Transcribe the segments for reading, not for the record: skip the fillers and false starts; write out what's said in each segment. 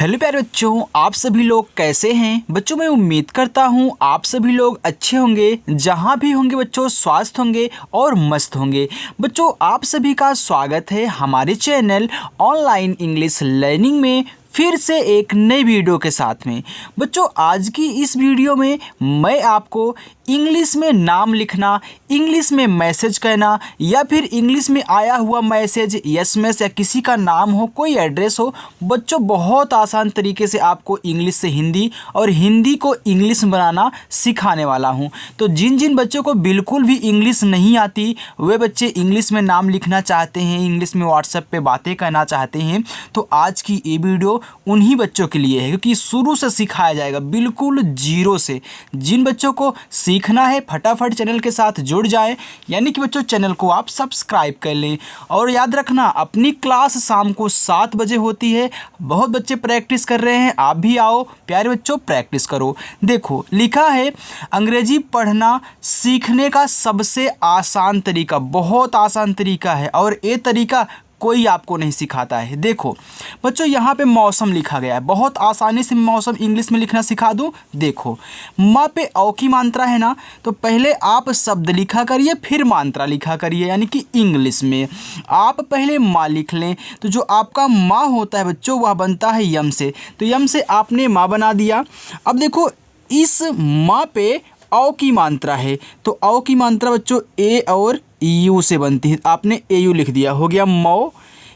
Hello प्यारे बच्चों, आप सभी लोग कैसे हैं। बच्चों मैं उम्मीद करता हूं आप सभी लोग अच्छे होंगे, जहां भी होंगे बच्चों स्वस्थ होंगे और मस्त होंगे। बच्चों आप सभी का स्वागत है हमारे चैनल ऑनलाइन इंग्लिश लर्निंग में फिर से एक नई वीडियो के साथ में। बच्चों आज की इस वीडियो में मैं आपको इंग्लिश में नाम लिखना, इंग्लिश में मैसेज कहना या फिर इंग्लिश में आया हुआ मैसेज एसएमएस या किसी का नाम हो, कोई एड्रेस हो, बच्चों बहुत आसान तरीके से आपको इंग्लिश से हिंदी और हिंदी को इंग्लिश बनाना सिखाने वाला हूं। तो जिन जिन बच्चों को बिल्कुल भी इंग्लिश नहीं आती, वे बच्चे इंग्लिश में नाम लिखना चाहते हैं, इंग्लिश में व्हाट्सएप पे बातें करना चाहते हैं, तो आज की ये वीडियो उन्हीं बच्चों के लिए है, क्योंकि शुरू से सिखाया जाएगा बिल्कुल जीरो से। जिन बच्चों को सीखना है फटाफट चैनल के साथ जुड़ जाएं, यानी कि बच्चों चैनल को आप सब्सक्राइब कर लें। और याद रखना अपनी क्लास शाम को 7 बजे होती है। बहुत बच्चे प्रैक्टिस कर रहे हैं, आप भी आओ प्यारे बच्चों प्रैक्टिस करो। देखो लिखा है अंग्रेजी पढ़ना सीखने का सबसे आसान तरीका, बहुत आसान तरीका है और ये तरीका कोई आपको नहीं सिखाता है। देखो बच्चों यहाँ पे मौसम लिखा गया है, बहुत आसानी से मौसम इंग्लिश में लिखना सिखा दूँ। देखो माँ पे औ की मात्रा है ना, तो पहले आप शब्द लिखा करिए फिर मात्रा लिखा करिए, यानी कि इंग्लिश में आप पहले माँ लिख लें। तो जो आपका माँ होता है बच्चों वह बनता है यम से, तो यम से आपने माँ बना दिया। अब देखो इस माँ पे औ की मात्रा है, तो औ की मात्रा बच्चों ए और यू से बनती है, आपने ए यू लिख दिया, हो गया मौ।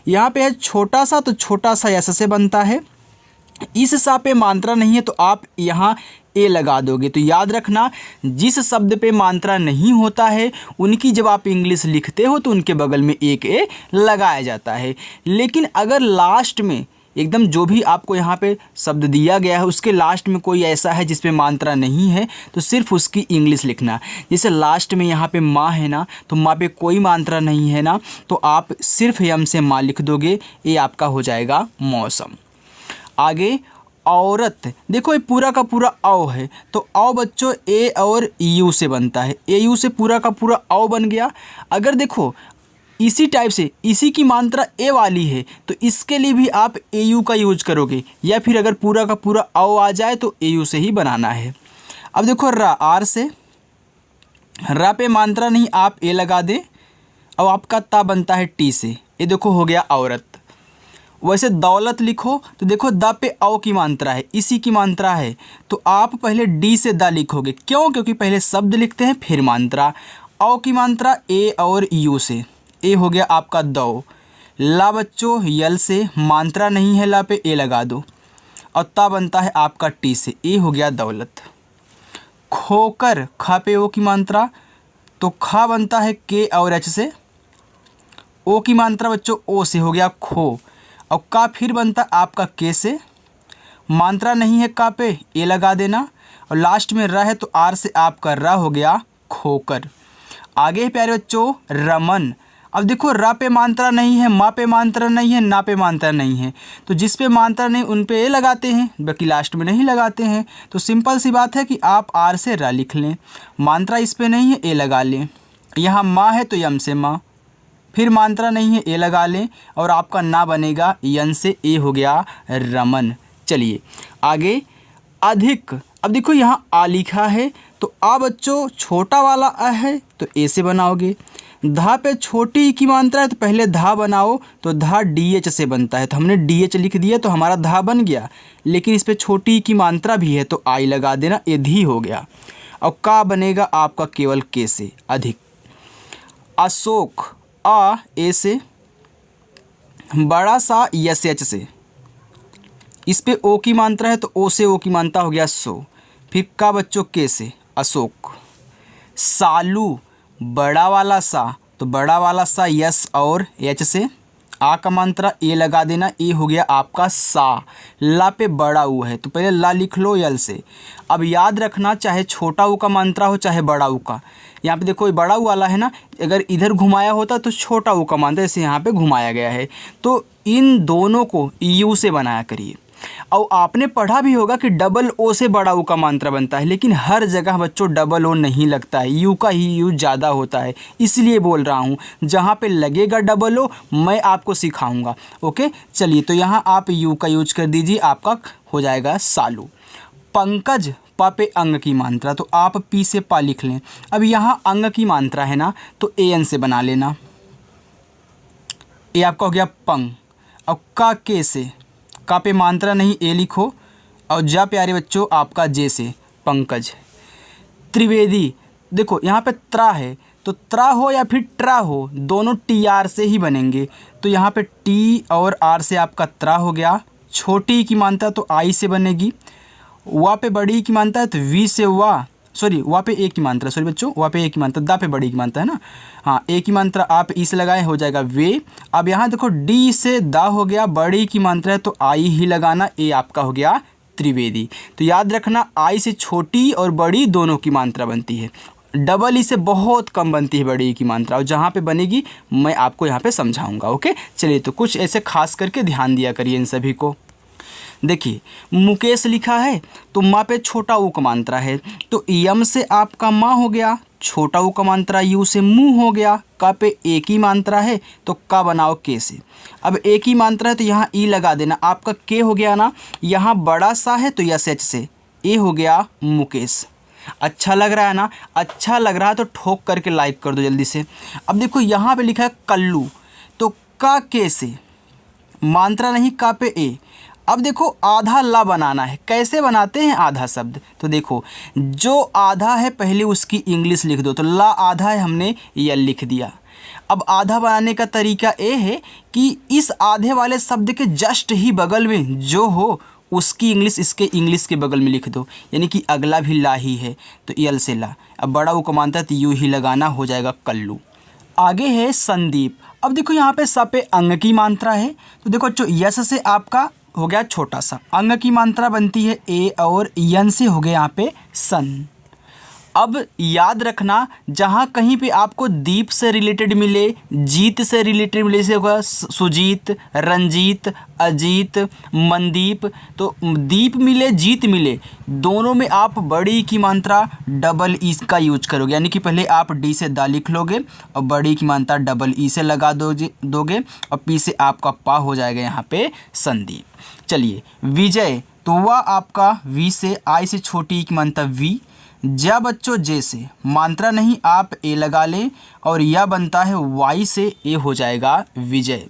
यहाँ पे है छोटा सा, तो छोटा सा ऐसा से बनता है। इस सा पे मात्रा नहीं है तो आप यहाँ ए लगा दोगे। तो याद रखना जिस शब्द पे मात्रा नहीं होता है उनकी जब आप इंग्लिश लिखते हो तो उनके बगल में एक ए लगाया जाता है। लेकिन अगर लास्ट में एकदम जो भी आपको यहाँ पे शब्द दिया गया है उसके लास्ट में कोई ऐसा है जिस पे मात्रा नहीं है, तो सिर्फ उसकी इंग्लिश लिखना। जैसे लास्ट में यहाँ पे माँ है ना, तो माँ पे कोई मात्रा नहीं है ना, तो आप सिर्फ यम से माँ लिख दोगे, ये आपका हो जाएगा मौसम। आगे औरत, देखो ये पूरा का पूरा औ है, तो औ बच्चों ए और यू से बनता है, ए यू से पूरा का पूरा औ बन गया। अगर देखो इसी टाइप से इसी की मात्रा ए वाली है तो इसके लिए भी आप ए यू का यूज करोगे, या फिर अगर पूरा का पूरा औ आ जाए तो ए यू से ही बनाना है। अब देखो रा, आर से रा पे मात्रा नहीं, आप ए लगा दें। अब आपका ता बनता है टी से, ये देखो हो गया औरत। वैसे दौलत लिखो तो देखो द पे औ की मात्रा है, इसी की मात्रा है, तो आप पहले डी से द लिखोगे। क्यों? क्योंकि पहले शब्द लिखते हैं फिर मात्रा। औ की मात्रा ए और यू से, ए हो गया आपका दो। ला बच्चों यल से मात्रा नहीं है, ला पे ए लगा दो। और ता बनता है आपका टी से, ए हो गया दौलत। खोकर, खा पे ओ की मात्रा, तो खा बनता है के और एच से। ओ की मात्रा बच्चों ओ से, हो गया खो। और का फिर बनता आपका के से, मात्रा नहीं है का पे ए लगा देना। और लास्ट में र है तो आर से आपका र हो गया खोकर। आगे प्यारे बच्चों रमन। अब देखो रा पे मात्रा नहीं है, माँ पे मात्रा नहीं है, ना पे मात्रा नहीं है, तो जिस पे मात्रा नहीं उन पे ए लगाते हैं, बाकी लास्ट में नहीं लगाते हैं। तो सिंपल सी बात है कि आप आर से रा लिख लें, मात्रा इस पे नहीं है ए लगा लें। यहाँ माँ है तो यम से माँ, फिर मात्रा नहीं है ए लगा लें, और आपका ना बनेगा यन से, ए हो गया रमन। चलिए आगे अधिक। अब देखो यहाँ आ लिखा है, तो आ बच्चों छोटा वाला आ है तो ए से बनाओगे। धा पे छोटी की मात्रा है तो पहले धा बनाओ, तो धा डी एच से बनता है, तो हमने डी एच लिख दिया तो हमारा धा बन गया। लेकिन इस पे छोटी की मात्रा भी है तो आई लगा देना, ए धी हो गया। और का बनेगा आपका केवल के से, अधिक। अशोक, आ ए से, बड़ा सा यस एच से, इस पे ओ की मात्रा है तो ओ से ओ की मात्रा हो गया सो। फिर का बच्चों के से, अशोक। सालू, बड़ा वाला सा, तो बड़ा वाला सा यस और एच से, आ का मात्रा ए लगा देना, ए हो गया आपका सा। ला पे बड़ा ऊ है तो पहले ला लिख लो यल से। अब याद रखना चाहे छोटा ऊ का मात्रा हो चाहे बड़ा ऊ का, यहाँ पे देखो बड़ा ऊ वाला है ना, अगर इधर घुमाया होता तो छोटा ऊ का मात्रा, जैसे यहाँ पे घुमाया गया है, तो इन दोनों को यू से बनाया करिए। और आपने पढ़ा भी होगा कि डबल ओ से बड़ा ऊ का मात्रा बनता है, लेकिन हर जगह बच्चों डबल ओ नहीं लगता है, यू का ही यूज ज़्यादा होता है, इसलिए बोल रहा हूँ। जहाँ पे लगेगा डबल ओ मैं आपको सिखाऊंगा। ओके, चलिए तो यहाँ आप यू का यूज कर दीजिए, आपका हो जाएगा सालू। पंकज, प पे अंग की मात्रा, तो आप पी से पा लिख लें। अब यहाँ अंग की मात्रा है ना, तो ए एन से बना लेना। ये आपका हो गया पंग। और का के से, का पे मात्रा नहीं ए लिखो, और जा प्यारे बच्चों आपका जे से पंकज। त्रिवेदी, देखो यहाँ पे त्रा है, तो त्रा हो या फिर ट्रा हो, दोनों टी आर से ही बनेंगे, तो यहाँ पे टी और आर से आपका त्रा हो गया। छोटी की मात्रा तो आई से बनेगी, वा पे बड़ी की मात्रा है तो वी से वा, सॉरी वा पे ए की मात्रा, सॉरी बच्चों वा पे ए की मात्रा, दा पे बड़ी की मात्रा है ना, हाँ ए की मात्रा आप ई से लगाए हो जाएगा वे। अब यहाँ देखो डी से दा हो गया, बड़ी की मात्रा है तो आई ही लगाना, ए आपका हो गया त्रिवेदी। तो याद रखना आई से छोटी और बड़ी दोनों की मात्रा बनती है, डबल ई से बहुत कम बनती है बड़ी ई की मात्रा, और जहाँ पे बनेगी मैं आपको यहाँ पे समझाऊंगा। ओके, चलिए तो कुछ ऐसे खास करके ध्यान दिया करिए इन सभी को। देखिए मुकेश लिखा है, तो माँ पे छोटा ऊ का मात्रा है, तो यम से आपका माँ हो गया, छोटा ऊ का मात्रा यू से मुँह हो गया, का पे ए की मात्रा है तो का बनाओ के से। अब ए की मात्रा है तो यहाँ ई लगा देना, आपका के हो गया ना, यहाँ बड़ा सा है तो यस एच से ए हो गया मुकेश। अच्छा लग रहा है ना, अच्छा लग रहा है तो ठोक करके लाइक कर दो जल्दी से। अब देखो यहाँ पे लिखा है कल्लू, तो का के से मात्रा नहीं का पे ए। अब देखो आधा ला बनाना है, कैसे बनाते हैं आधा शब्द, तो देखो जो आधा है पहले उसकी इंग्लिश लिख दो, तो ला आधा है हमने यल लिख दिया। अब आधा बनाने का तरीका ये है कि इस आधे वाले शब्द के जस्ट ही बगल में जो हो उसकी इंग्लिश इसके इंग्लिश के बगल में लिख दो, यानी कि अगला भी ला ही है तो यल से ला। अब बड़ा वो कमानता तो यू ही लगाना, हो जाएगा कल्लू। आगे है संदीप। अब देखो यहाँ पे स पे अंग की मात्रा है, तो देखो जो यस से आपका हो गया छोटा सा, अंग की मात्रा बनती है ए और यन से हो गया यहाँ पे सन। अब याद रखना जहाँ कहीं पे आपको दीप से रिलेटेड मिले, जीत से रिलेटेड मिले, जैसे होगा सुजीत, रंजीत, अजीत, मनदीप, तो दीप मिले जीत मिले, दोनों में आप बड़ी की मात्रा डबल ई का यूज करोगे, यानी कि पहले आप डी से दा लिख लोगे और बड़ी की मात्रा डबल ई से लगा दोगे और पी से आपका पा हो जाएगा यहाँ पे संदीप। चलिए विजय, तो वह आपका वी से, आई से छोटी की मात्रा वी। जा बच्चों जे से मात्रा नहीं आप ए लगा लें और यह बनता है वाई से, ए हो जाएगा विजय।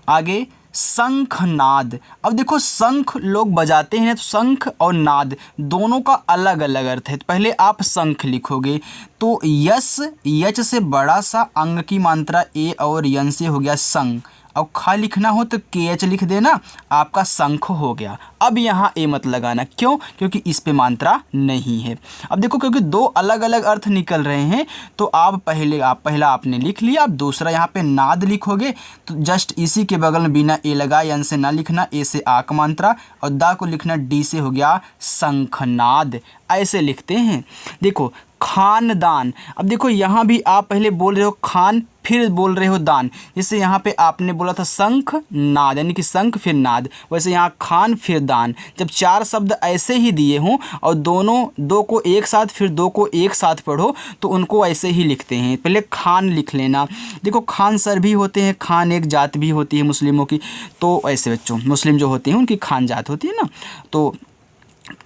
आगे शंखनाद। अब देखो शंख लोग बजाते हैं तो शंख और नाद दोनों का अलग अलग अर्थ है, तो पहले आप शंख लिखोगे तो यस यच से बड़ा सा, अंग की मात्रा ए और यन से हो गया संग, और खा लिखना हो तो के एच लिख देना, आपका शंख हो गया। अब यहाँ ए मत लगाना, क्यों? क्योंकि इस पे मात्रा नहीं है। अब देखो क्योंकि दो अलग अलग अर्थ निकल रहे हैं तो आप पहला आपने लिख लिया, अब दूसरा यहाँ पे नाद लिखोगे तो जस्ट इसी के बगल में बिना ए लगाए यन से ना लिखना, ए से आ का मात्रा और दा को लिखना डी से हो गया शंखनाद, ऐसे लिखते हैं। देखो खानदान। अब देखो यहाँ भी आप पहले बोल रहे हो खान फिर बोल रहे हो दान, जैसे यहाँ पे आपने बोला था शंख नाद, यानी कि शंख फिर नाद, वैसे यहाँ खान फिर दान। जब चार शब्द ऐसे ही दिए हों और दो को एक साथ फिर दो को एक साथ पढ़ो तो उनको ऐसे ही लिखते हैं, पहले खान लिख लेना। देखो खान सर भी होते हैं, खान एक जात भी होती है मुस्लिमों की, तो ऐसे बच्चों मुस्लिम जो होते हैं उनकी खान जात होती है ना, तो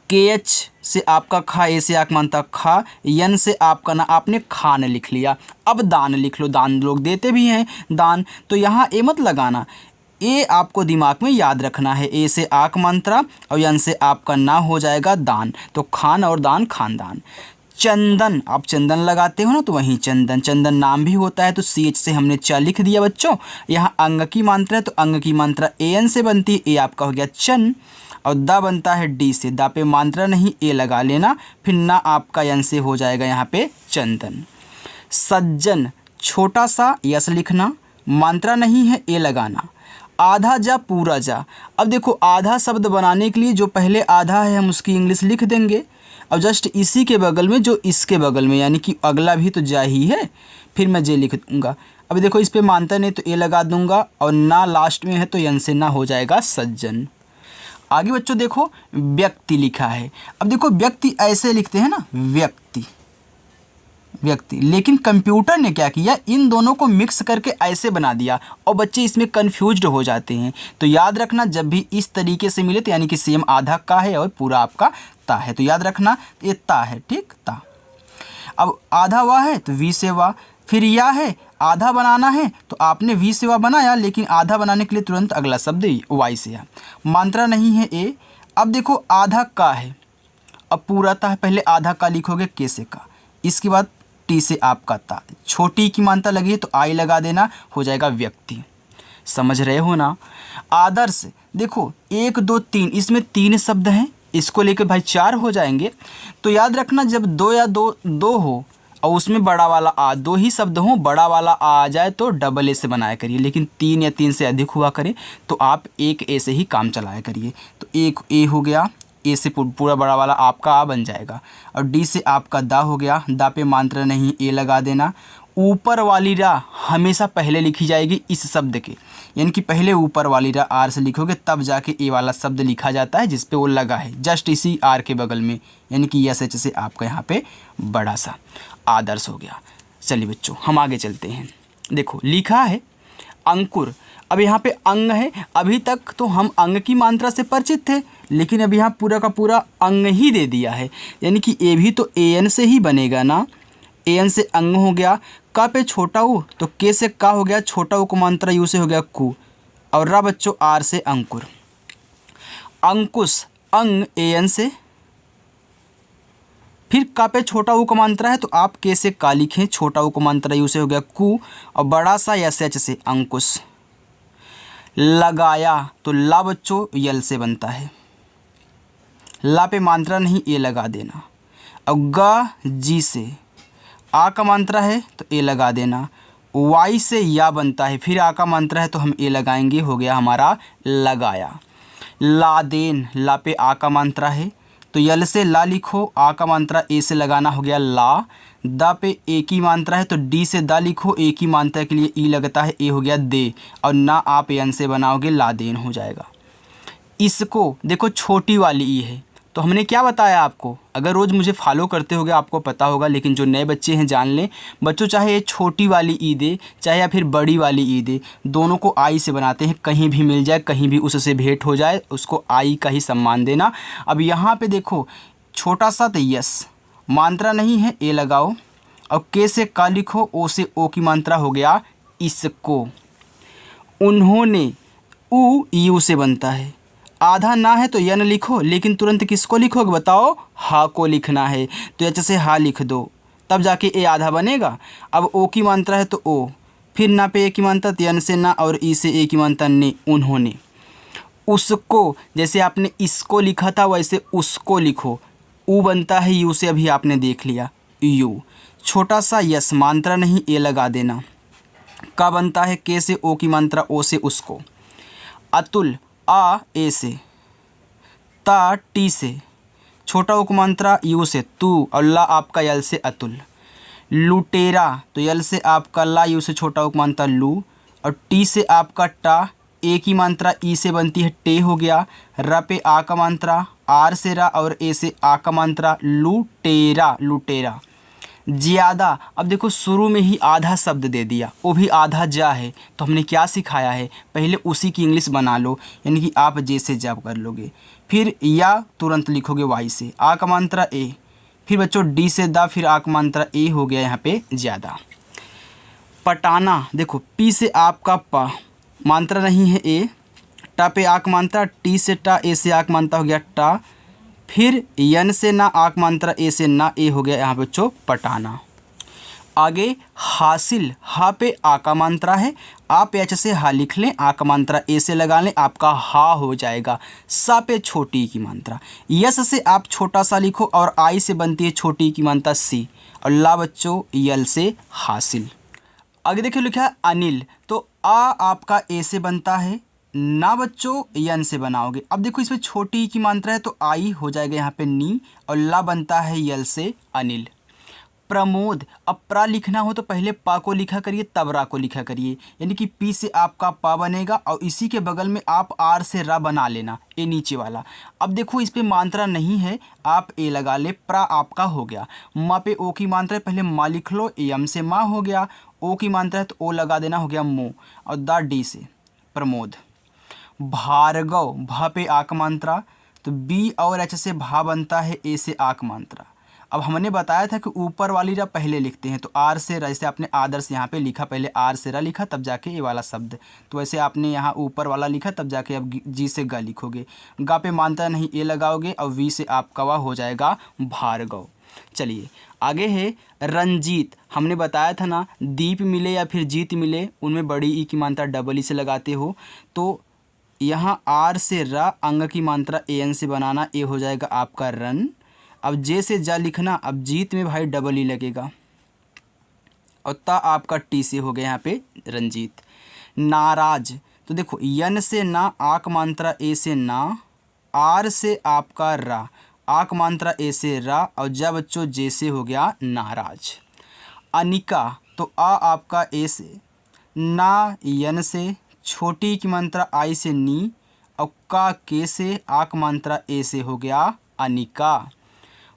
के एच से आपका खा, ए से आक मानता खा, यन से आपका ना आपने खान लिख लिया। अब दान लिख लो, दान लोग देते भी हैं दान, तो यहाँ ए मत लगाना, ए आपको दिमाग में याद रखना है, ए से आक मात्रा और यन से आपका ना हो जाएगा दान, तो खान और दान खानदान। चंदन, आप चंदन लगाते हो ना तो वहीं चंदन, चंदन नाम भी होता है तो सी एच से हमने च लिख दिया बच्चों। यहाँ अंग की मात्रा है तो अंग की मात्रा ए एन से बनती है, ए आपका हो गया चन और दा बनता है डी से, दा पे मात्रा नहीं ए लगा लेना, फिर ना आपका यन से हो जाएगा यहाँ पे चंदन। सज्जन, छोटा सा यस लिखना, मात्रा नहीं है ए लगाना। आधा जा पूरा जा। अब देखो आधा शब्द बनाने के लिए जो पहले आधा है हम उसकी इंग्लिश लिख देंगे और जस्ट इसी के बगल में जो इसके बगल में, यानी कि अगला भी तो जा ही है, फिर मैं जे लिख दूँगा। अब देखो इस पे मानता नहीं तो ए लगा दूँगा और ना लास्ट में है तो यन से ना हो जाएगा सज्जन। आगे बच्चों देखो व्यक्ति लिखा है। अब देखो व्यक्ति ऐसे लिखते हैं ना, व्यक्ति व्यक्ति, लेकिन कंप्यूटर ने क्या किया, इन दोनों को मिक्स करके ऐसे बना दिया और बच्चे इसमें कंफ्यूज्ड हो जाते हैं। तो याद रखना जब भी इस तरीके से मिले तो यानी कि सेम आधा का है और पूरा आपका ता है, तो याद रखना ये ता है, ठीक, ता। अब आधा वाह है तो वी से वाह, फिर या है, आधा बनाना है तो आपने वी से वाह बनाया, लेकिन आधा बनाने के लिए तुरंत अगला शब्द वाई से या। मात्रा नहीं है ए। अब देखो आधा का है, अब पूरा ता है, पहले आधा का लिखोगे के से का, इसके बाद टी से आपका ता, छोटी की मात्रा लगी है तो आई लगा देना, हो जाएगा व्यक्ति। समझ रहे हो ना। आदर्श देखो 1 2 3, इसमें 3 शब्द हैं, इसको लेकर भाई 4 हो जाएंगे। तो याद रखना जब 2 या 2 हो और उसमें बड़ा वाला आ, 2 ही शब्द हो, बड़ा वाला आ जाए तो डबल ए से बनाया करिए, लेकिन 3 या 3 से अधिक हुआ करे तो आप एक ए से ही काम चलाया करिए। तो एक ए हो गया, ए से पूरा बड़ा वाला आपका आ बन जाएगा, और डी से आपका दा हो गया, दा पे मात्रा नहीं ए लगा देना। ऊपर वाली रा हमेशा पहले लिखी जाएगी इस शब्द के, यानी कि पहले ऊपर वाली रा आर से लिखोगे तब जाके ए वाला शब्द लिखा जाता है जिस पे वो लगा है, जस्ट इसी आर के बगल में, यानी कि यस एच से आपका यहाँ पे बड़ा सा आदर्श हो गया। चलिए बच्चों हम आगे चलते हैं। देखो लिखा है अंकुर, अब यहाँ पे अंग है, अभी तक तो हम अंग की मात्रा से परिचित थे, लेकिन अब यहाँ पूरा का पूरा अंग ही दे दिया है, यानी कि ए भी तो ए एन से ही बनेगा ना, ए एन से अंग हो गया। का पे छोटा ऊ तो के से का हो गया, छोटा ऊ को मात्रा यू से हो गया कु, और रा बच्चों आर से अंकुर। अंकुश अंग ए एन से, फिर का पे छोटा ऊ का मात्रा है तो आप के से का लिखें, छोटा ऊ को मात्रा यू से हो गया कु, और बड़ा सा एस एच से अंकुश। लगाया तो ला बच्चों यल से बनता है, ला पे मात्रा नहीं ए लगा देना। और गा जी से आ का मात्रा है तो ए लगा देना। वाई से या बनता है, फिर आ का मात्रा है तो हम ए लगाएंगे, हो गया हमारा लगाया। लादेन ला पे आ का मात्रा है तो यल से ला लिखो, आ का मात्रा ए से लगाना, हो गया ला। दा पे ए की मात्रा है तो डी से दा लिखो, ए की मात्रा के लिए ई लगता है, ए हो गया दे, और ना आप एन से बनाओगे लादेन हो जाएगा। इसको देखो छोटी वाली ई है, तो हमने क्या बताया आपको, अगर रोज़ मुझे फॉलो करते होगे आपको पता होगा, लेकिन जो नए बच्चे हैं जान लें बच्चों, चाहे ये छोटी वाली ई दे चाहे या फिर बड़ी वाली ई दे, दोनों को आई से बनाते हैं, कहीं भी मिल जाए कहीं भी उससे भेंट हो जाए उसको आई का ही सम्मान देना। अब यहाँ पे देखो छोटा सा तो यस, मात्रा नहीं है ए लगाओ, और के से का लिखो, ओ से ओ की मात्रा हो गया इसको। उन्होंने ऊ यू से बनता है, आधा ना है तो यन लिखो, लेकिन तुरंत किसको लिखोगे बताओ, हा को लिखना है, तो एच से हा लिख दो तब जाके ए आधा बनेगा। अब ओ की मात्रा है तो ओ, फिर ना पे ए की मात्रा तो यन से ना, और ई से ए की मात्रा ने, उन्होंने। उसको जैसे आपने इसको लिखा था वैसे उसको लिखो, ऊ बनता है यू से, अभी आपने देख लिया यू। छोटा सा यस, मात्रा नहीं ए लगा देना। का बनता है के से ओ की मात्रा, ओ से उसको। अतुल आ ए से, ता टी से, छोटा ओ की मात्रा यू से तू, और ला आपका यल से अतुल। लुटेरा तो यल से आपका ला, यू से छोटा ओ की मात्रा लू, और टी से आपका टा, ए की मात्रा ई से बनती है टे हो गया। र पे आ का मात्रा, आर से रा, और ए से आ का मात्रा लुटेरा, लुटेरा। ज़्यादा, अब देखो शुरू में ही आधा शब्द दे दिया, वो भी आधा जा है, तो हमने क्या सिखाया है, पहले उसी की इंग्लिश बना लो, यानी कि आप जैसे जब कर लोगे, फिर या तुरंत लिखोगे वाई से, आ का मात्रा ए, फिर बच्चों डी से दा, फिर आ का मात्रा ए हो गया यहाँ पे ज़्यादा। पटाना देखो पी से आपका पा, मात्रा नहीं है ए, टा पे आक मात्रा, टी से टा, ए से आक मात्रा हो गया टा, फिर यन से ना आक मात्रा, ए से ना, ए हो गया यहाँ पे बच्चों पटाना। आगे हासिल, हा पे आ का मात्रा है, आप एच से हा लिख लें, आ का मात्रा ए से लगा लें, आपका हा हो जाएगा। सा पे छोटी की मात्रा, यस से आप छोटा सा लिखो, और आई से बनती है छोटी की मात्रा सी, और ला बच्चों यल से हासिल। आगे देखिए लिखा है अनिल, तो आ आपका ए से बनता है, ना बच्चों यन से बनाओगे। अब देखो इसमें छोटी की मात्रा है तो आई हो जाएगा यहाँ पे नी, और ला बनता है यल से अनिल। प्रमोद। अब प्रा लिखना हो तो पहले पा को लिखा करिए तब रा को लिखा करिए, यानी कि पी से आपका पा बनेगा और इसी के बगल में आप आर से रा बना लेना, ए नीचे वाला। अब देखो इस पे मात्रा नहीं है, आप ए लगा ले, प्रा आपका हो गया। माँ पे ओ की मात्रा है, पहले माँ लिख लो, एम से माँ हो गया, ओ की मात्रा है तो ओ लगा देना, हो गया मो, और दा डी से प्रमोद। भार्गव, भा पे आक मात्रा, तो बी और एच से भा बनता है, ए से आक मात्रा। अब हमने बताया था कि ऊपर वाली रा पहले लिखते हैं, तो आर से रा, जैसे आपने आदर्श यहाँ पे लिखा, पहले आर से रा लिखा तब जाके ये वाला शब्द, तो वैसे आपने यहाँ ऊपर वाला लिखा तब जाके अब जी से गा लिखोगे। गा पे मानता नहीं ए लगाओगे और वी से आपका वा हो जाएगा भार्गव। चलिए आगे है रंजीत। हमने बताया था ना, दीप मिले या फिर जीत मिले उनमें बड़ी ई की मात्रा डबल ई से लगाते हो, तो यहाँ आर से रा, अंग की मात्रा ए एन से बनाना, ए हो जाएगा आपका रन। अब जे से जा लिखना, अब जीत में भाई डबल ई लगेगा, और ता आपका टी से हो गया यहाँ पे रंजीत। नाराज, तो देखो यन से ना, आक मात्रा ए से ना, आर से आपका रा, आक मात्रा ए से रा, और जा बच्चों जे से हो गया नाराज। अनिका, तो आ आपका ए से, ना यन से, छोटी की मात्रा आई से नी, और का के से, आक मात्रा ए से हो गया अनिका।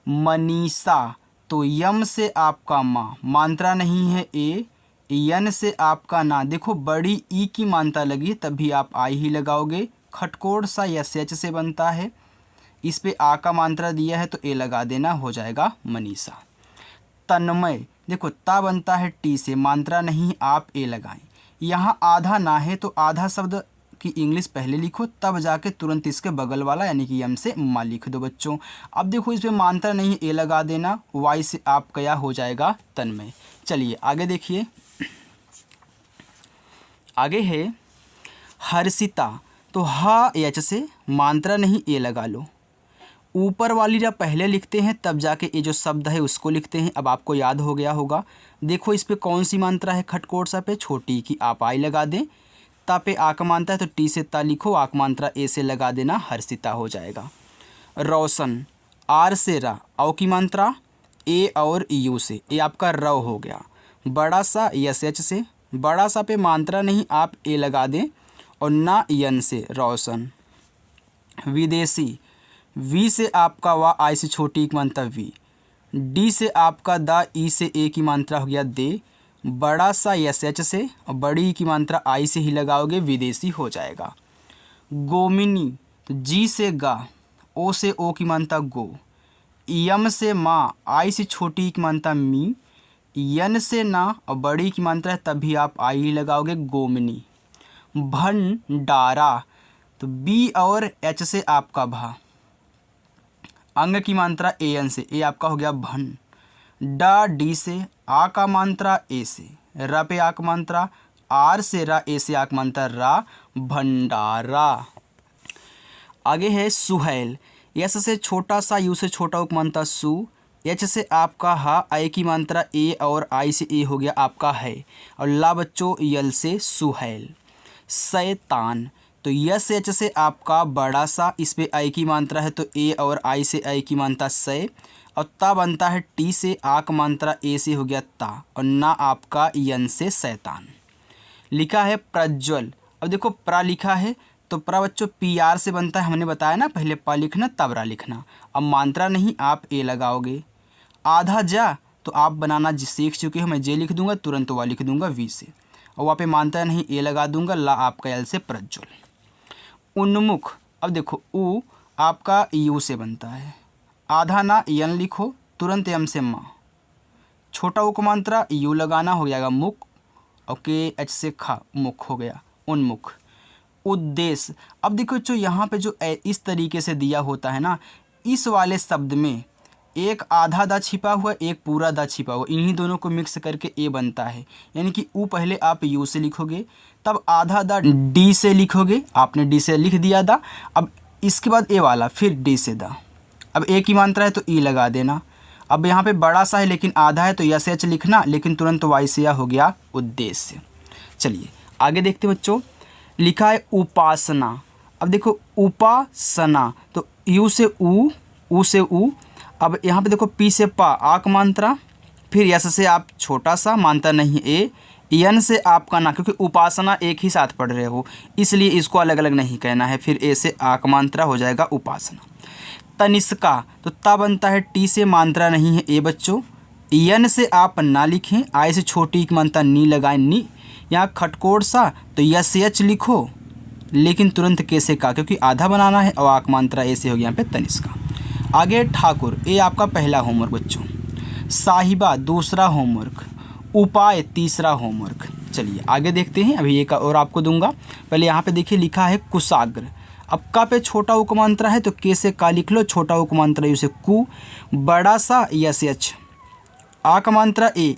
मनीषा, तो यम से आपका माँ, मात्रा नहीं है ए, यन से आपका ना, देखो बड़ी ई की मात्रा लगी तभी आप आई ही लगाओगे। खटकोड़ सा यस एच से बनता है, इस पे आ का मात्रा दिया है तो ए लगा देना, हो जाएगा मनीषा। तन्मय, देखो ता बनता है टी से, मात्रा नहीं, आप ए लगाएं। यहाँ आधा ना है तो आधा शब्द की इंग्लिश पहले लिखो, तब जाके तुरंत इसके बगल वाला यानी कि यम से मा लिख दो बच्चों। अब देखो इसमें मात्रा नहीं, ए लगा देना, वाई से आप क्या हो जाएगा तन्मय। चलिए आगे देखिए, आगे है हर्षिता, तो हा एच से, मात्रा नहीं, ए लगा लो। ऊपर वाली रा पहले लिखते हैं तब जाके ये जो शब्द है उसको लिखते हैं। अब आपको याद हो गया होगा, देखो इस पे कौन सी मात्रा है, खटकोट सा पे छोटी की, आप आई लगा दें। ता पे आक मात्रा है तो टी से ता लिखो, आक मात्रा ए से लगा देना, हर्षिता हो जाएगा। रोशन, आर से रा, औ की मात्रा ए और यू से, ए आपका रव हो गया। बड़ा सा यस एच से, बड़ा सा पे मात्रा नहीं, आप ए लगा दें, और ना यन से रोशन। विदेशी, वी से आपका वा, आई से छोटी की मात्रा वी, डी से आपका दा, ई से ए की मात्रा हो गया दे, बड़ा सा यस एच से और बड़ी की मात्रा आई से ही लगाओगे, विदेशी हो जाएगा। गोमिनी, तो जी से गा, ओ से ओ की मात्रा गो, यम से माँ, आई से छोटी की मात्रा मी, यन से ना और बड़ी की मात्रा है तभी आप आई ही लगाओगे, गोमिनी। भंडारा, तो बी और एच से आपका भा, अंग की मात्रा ए एन से, ए आपका हो गया भन। डा डी से, आ का मात्रा ए से, रा पे आक मात्रा, आर से रा, ए से आक मात्रा रा, भंडारा। आगे है सुहैल, यस से छोटा सा, यू से छोटा उक मात्रा सु, एच से आपका हा, आई की मात्रा ए और आई से ए हो गया आपका है, और ला बच्चों यल से सुहैल। शैतान, तो यस एच से आपका बड़ा सा, इस पे आई की मात्रा है तो ए और आई से आई की मात्रा से, और ता बनता है टी से, आक मात्रा ए से हो गया ता, और ना आपका यन से शैतान। लिखा है प्रज्वल, अब देखो प्रा लिखा है तो प्रा बच्चों पी आर से बनता है, हमने बताया ना पहले पा लिखना तब रा लिखना। अब मात्रा नहीं, आप ए लगाओगे। आधा जा, तो आप बनाना सीख चुके हो, मैं जे लिख दूंगा तुरंत वा लिख दूंगा वी से, और वहाँ पे मात्रा नहीं, ए लगा दूंगा, ला आपका यल से प्रज्वल। उन्मुख, अब देखो ऊ आपका यू से बनता है, आधा ना यन लिखो, तुरंत यम से माँ, छोटा उक मात्रा यू लगाना, हो जाएगा मुख, और के एच से खा, मुख हो गया उन्मुख। उद्देश्य, अब देखो जो यहाँ पे जो इस तरीके से दिया होता है ना, इस वाले शब्द में एक आधा दा छिपा हुआ, एक पूरा दा छिपा हुआ, इन्हीं दोनों को मिक्स करके ए बनता है, यानी कि ऊ पहले आप यू से लिखोगे, तब आधा दा डी से लिखोगे, आपने डी से लिख दिया दा, अब इसके बाद ए वाला फिर डी से दा, अब ए की मात्रा है तो ई लगा देना। अब यहाँ पे बड़ा सा है लेकिन आधा है तो यस एच लिखना, लेकिन तुरंत वाई से हो गया उद्देश्य। चलिए आगे देखते बच्चों, लिखा है उपासना, अब देखो उपासना, तो यू से ऊ से ऊ, अब यहाँ पे देखो पी से पा, आक मात्रा, फिर यस से आप छोटा सा मात्रा नहीं ए, यन से आपका ना, क्योंकि उपासना एक ही साथ पढ़ रहे हो इसलिए इसको अलग अलग नहीं कहना है। फिर ए से आ का मात्रा हो जाएगा उपासना। तनिष्का, तो ता बनता है टी से मात्रा नहीं है ए बच्चों। यन से आप ना लिखें, आय से छोटी की मात्रा नी लगाएं नी। यहाँ खटकोड़ सा तो यस एच लिखो, लेकिन तुरंत कैसे का, क्योंकि आधा बनाना है और आक मात्रा ए से हो गया यहाँ पे तनिष्का। आगे ठाकुर, ए आपका पहला होमवर्क बच्चों। साहिबा दूसरा होमवर्क। उपाय तीसरा होमवर्क। चलिए आगे देखते हैं, अभी एक और आपको दूंगा। पहले यहाँ पे देखिए लिखा है कुशाग्र। अब का पे छोटा उपमांत्रा है तो के से का लिख लो, छोटा उपमांत्रा यू से कु, बड़ा सा यस एच, आ का मात्रा ए।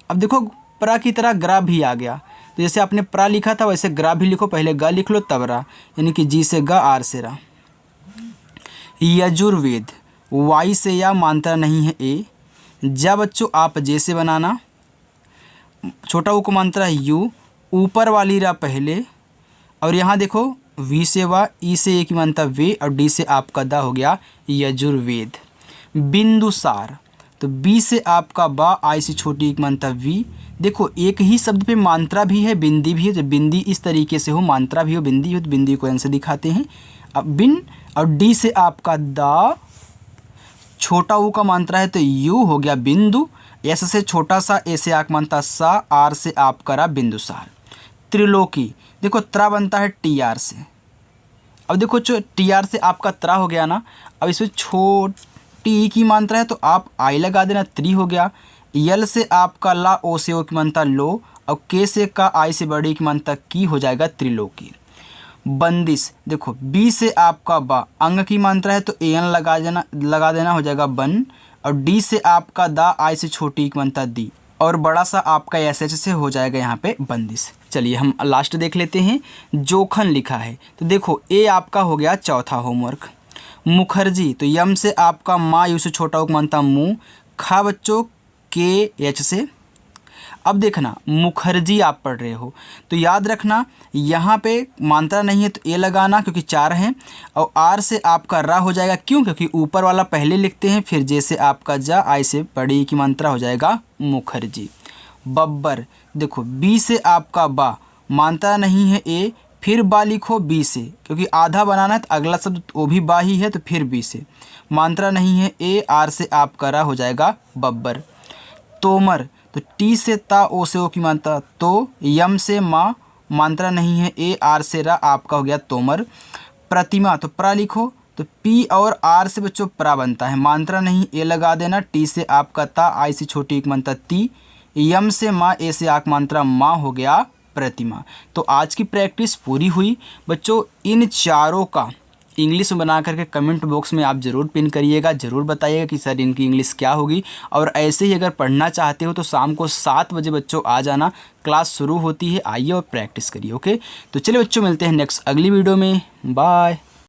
अब देखो प्रा की तरह ग्रा भी आ गया, तो जैसे आपने प्रा लिखा था वैसे ग्रा भी लिखो, पहले ग लिख लो तब रा, यानी कि जी से ग आर से रा। यजुर्वेद, वाई से या मात्रा नहीं है ए। जा बच्चों आप जैसे बनाना, छोटा उ को मात्रा है यू, ऊपर वाली रा पहले, और यहाँ देखो वी से वा, ई से ए की मात्रा वे, और डी से आपका दा हो गया यजुर्वेद। बिंदुसार, तो बी से आपका बा, आई से छोटी एक मात्रा वी। देखो एक ही शब्द पे मात्रा भी है बिंदी भी है, तो बिंदी इस तरीके से हो, मात्रा भी हो बिंदी हो, तो बिंदी को ऐसे दिखाते हैं। अब बिन, और डी से आपका दा, छोटा ऊ का मात्रा है तो यू हो गया बिंदु, एस से छोटा सा, ए से आक मात्रा सा, आर से आप करा बिंदुसार। त्रिलोकी, देखो त्रा बनता है टी आर से। अब देखो जो टी आर से आपका त्रा हो गया ना, अब इसमें छोटी की मात्रा है तो आप आई लगा देना, त्रि हो गया। यल से आपका ला, ओ से ओ की मात्रा लो, और के से का, आई से बड़ी की मात्रा की, हो जाएगा त्रिलोकी। बंदिश, देखो बी से आपका बा, अंग की मात्रा है तो एन लगा देना हो जाएगा बन, और डी से आपका दा, आई से छोटी की मात्रा दी, और बड़ा सा आपका एस एच से हो जाएगा यहाँ पे बंदिश। चलिए हम लास्ट देख लेते हैं। जोखन लिखा है, तो देखो ए आपका हो गया चौथा होमवर्क। मुखर्जी, तो यम से आपका माँ, यू से छोटा हो मानता मुँह, खा बच्चों के एच से। अब देखना मुखर्जी आप पढ़ रहे हो तो याद रखना यहाँ पे मात्रा नहीं है तो ए लगाना, क्योंकि चार हैं, और आर से आपका रा हो जाएगा, क्यों, क्योंकि ऊपर वाला पहले लिखते हैं, फिर जैसे आपका जा, आई से बड़ी की मात्रा हो जाएगा मुखर्जी। बब्बर, देखो बी से आपका बा, मात्रा नहीं है ए, फिर बा लिखो बी से, क्योंकि आधा बनाना है तो अगला शब्द वो भी बा ही है, तो फिर बी से, मात्रा नहीं है ए, आर से आपका रा हो जाएगा बब्बर। तोमर, तो टी से ता, ओ से ओ की मात्रा तो, यम से माँ, मात्रा नहीं है ए, आर से रा, आपका हो गया तोमर। प्रतिमा, तो प्रा लिखो, तो पी और आर से बच्चों प्रा बनता है, मात्रा नहीं ए लगा देना, टी से आपका ता, आई से छोटी एक मात्रा ती, यम से माँ, ए से आक मात्रा माँ, हो गया प्रतिमा। तो आज की प्रैक्टिस पूरी हुई बच्चों। इन चारों का इंग्लिश में बना करके कमेंट बॉक्स में आप ज़रूर पिन करिएगा, ज़रूर बताइएगा कि सर इनकी इंग्लिश क्या होगी। और ऐसे ही अगर पढ़ना चाहते हो तो शाम को 7 बजे बच्चों आ जाना, क्लास शुरू होती है, आइए और प्रैक्टिस करिए। ओके, तो चलिए बच्चों मिलते हैं नेक्स्ट अगली वीडियो में, बाय।